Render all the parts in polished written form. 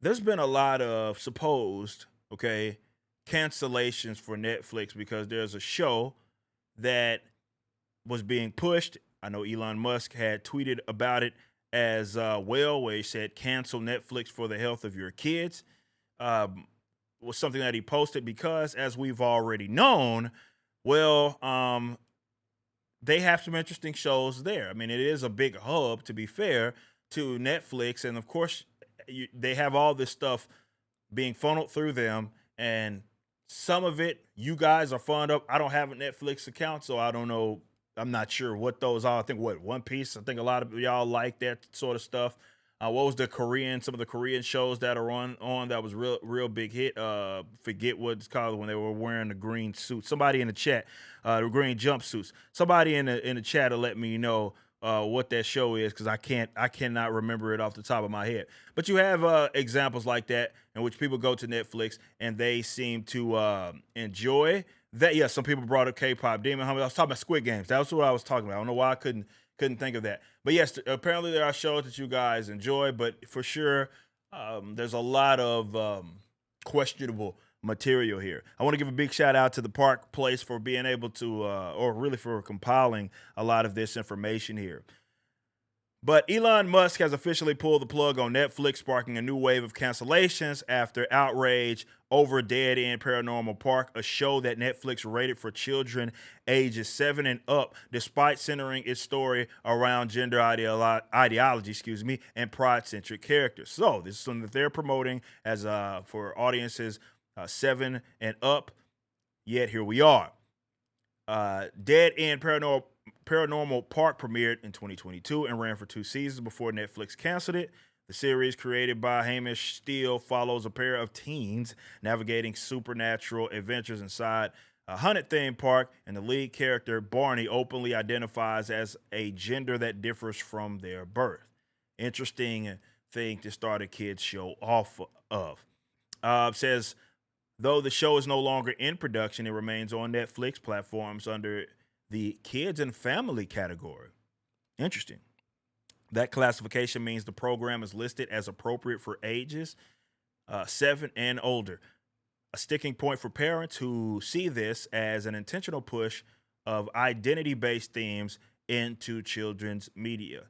there's been a lot of supposed, okay, cancellations for Netflix because there's a show that was being pushed. I know Elon Musk had tweeted about it as well, where he said, cancel Netflix for the health of your kids. Um, was something that he posted because, as we've already known, well, they have some interesting shows there. I mean, it is a big hub, to be fair, to Netflix. And of course, they have all this stuff being funneled through them, and some of it you guys are fond of. I don't have a Netflix account, so I don't know. I'm not sure what those are. I think what One Piece. I think a lot of y'all like that sort of stuff. What was the Korean? Some of the Korean shows that are on that was real big hit. Forget what it's called when they were wearing the green suits. Somebody in the chat, the green jumpsuits. Somebody in the chat will let me know what that show is because I cannot remember it off the top of my head. But you have examples like that in which people go to Netflix and they seem to enjoy that. Yeah, some people brought up K-pop Demon Hunters. I was talking about Squid Games. That's what I was talking about. I don't know why I couldn't think of that. But yes, apparently there are shows that you guys enjoy, but for sure, there's a lot of questionable material here. I want to give a big shout out to the Park Place for being able to, or really for compiling a lot of this information here. But Elon Musk has officially pulled the plug on Netflix, sparking a new wave of cancellations after outrage over Dead End Paranormal Park, a show that Netflix rated for children ages 7 and up, despite centering its story around gender ideology, and pride-centric characters. So this is something that they're promoting as for audiences 7 and up. Yet here we are. Dead End Paranormal Park premiered in 2022 and ran for 2 seasons before Netflix canceled it. The series, created by Hamish Steele, follows a pair of teens navigating supernatural adventures inside a haunted theme park, and the lead character, Barney, openly identifies as a gender that differs from their birth. Interesting thing to start a kids show off of. Says though the show is no longer in production, it remains on Netflix platforms under the kids and family category. Interesting. That classification means the program is listed as appropriate for ages 7 and older. A sticking point for parents who see this as an intentional push of identity based themes into children's media.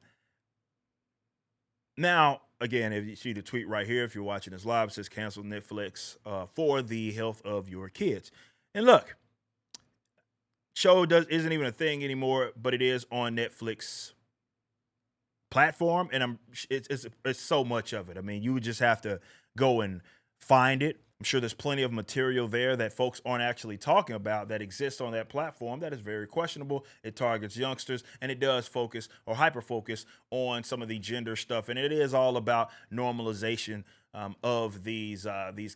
Now, again, if you see the tweet right here, if you're watching this live, it says cancel Netflix for the health of your kids. And look, show does isn't even a thing anymore, but it is on Netflix platform, and it's so much of it. I mean, you would just have to go and find it. I'm sure there's plenty of material there that folks aren't actually talking about that exists on that platform that is very questionable. It targets youngsters, and it does focus or hyper focus on some of the gender stuff, and it is all about normalization of these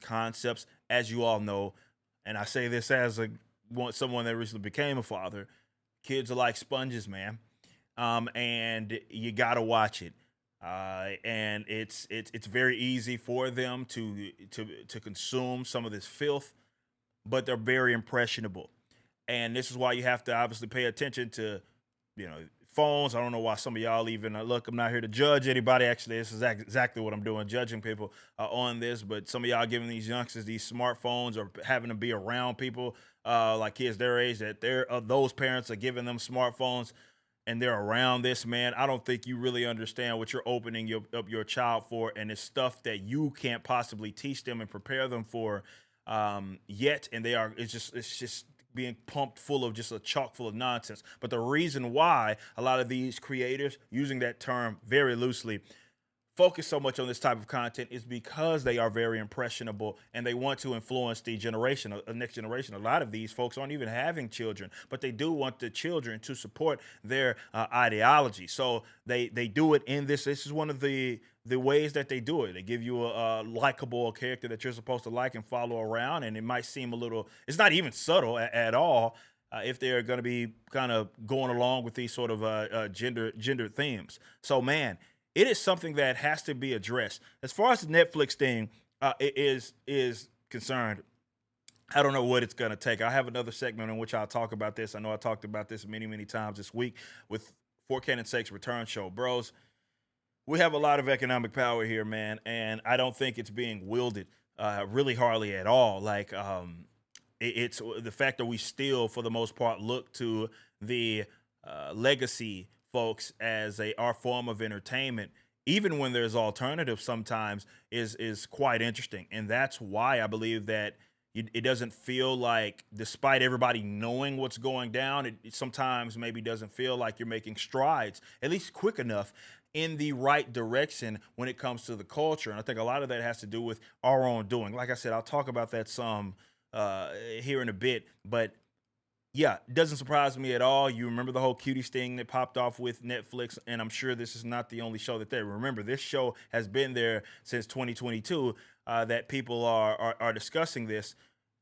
concepts, as you all know. And I say this as someone that recently became a father. Kids are like sponges, man, and you gotta watch it. And it's very easy for them to consume some of this filth, but they're very impressionable, and this is why you have to obviously pay attention to phones. I don't know why some of y'all even look. I'm not here to judge anybody. Actually, this is exactly what I'm doing, judging people on this. But some of y'all giving these youngsters these smartphones or having to be around people like kids their age that those parents are giving them smartphones and they're around this, man. I don't think you really understand what you're opening up your child for, and it's stuff that you can't possibly teach them and prepare them for yet. And it's just being pumped full of just a chock full of nonsense. But the reason why a lot of these creators, using that term very loosely, focus so much on this type of content is because they are very impressionable and they want to influence the generation, the next generation. A lot of these folks aren't even having children, but they do want the children to support their ideology. So they do it in this. This is one of the ways that they do it. They give you a likable character that you're supposed to like and follow around, and it might seem a little. It's not even subtle at all. If they're going to be kind of going along with these sort of gender themes. So, man, it is something that has to be addressed. As far as the Netflix thing is concerned, I don't know what it's going to take. I have another segment in which I'll talk about this. I know I talked about this many times this week with For Canon's Sake's return show, bros. We have a lot of economic power here, man, and I don't think it's being wielded really hardly at all. Like, it's the fact that we still, for the most part, look to the legacy folks as our form of entertainment, even when there's alternatives. Sometimes is quite interesting, and that's why I believe that it doesn't feel like, despite everybody knowing what's going down, it sometimes maybe doesn't feel like you're making strides, at least quick enough, in the right direction when it comes to the culture. And I think a lot of that has to do with our own doing. Like I said, I'll talk about that some here in a bit, but yeah, it doesn't surprise me at all. You remember the whole cutie sting that popped off with Netflix, and I'm sure this is not the only show that they remember. This show has been there since 2022. That people are discussing this,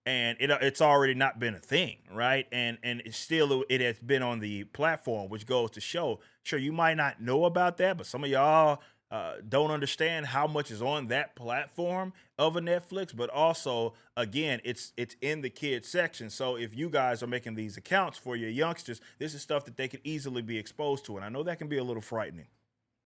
and it's already not been a thing, right? And it's still, it has been on the platform, which goes to show. Sure, you might not know about that, but some of y'all don't understand how much is on that platform of a Netflix. But also, again, it's in the kids section. So if you guys are making these accounts for your youngsters, this is stuff that they could easily be exposed to, and I know that can be a little frightening.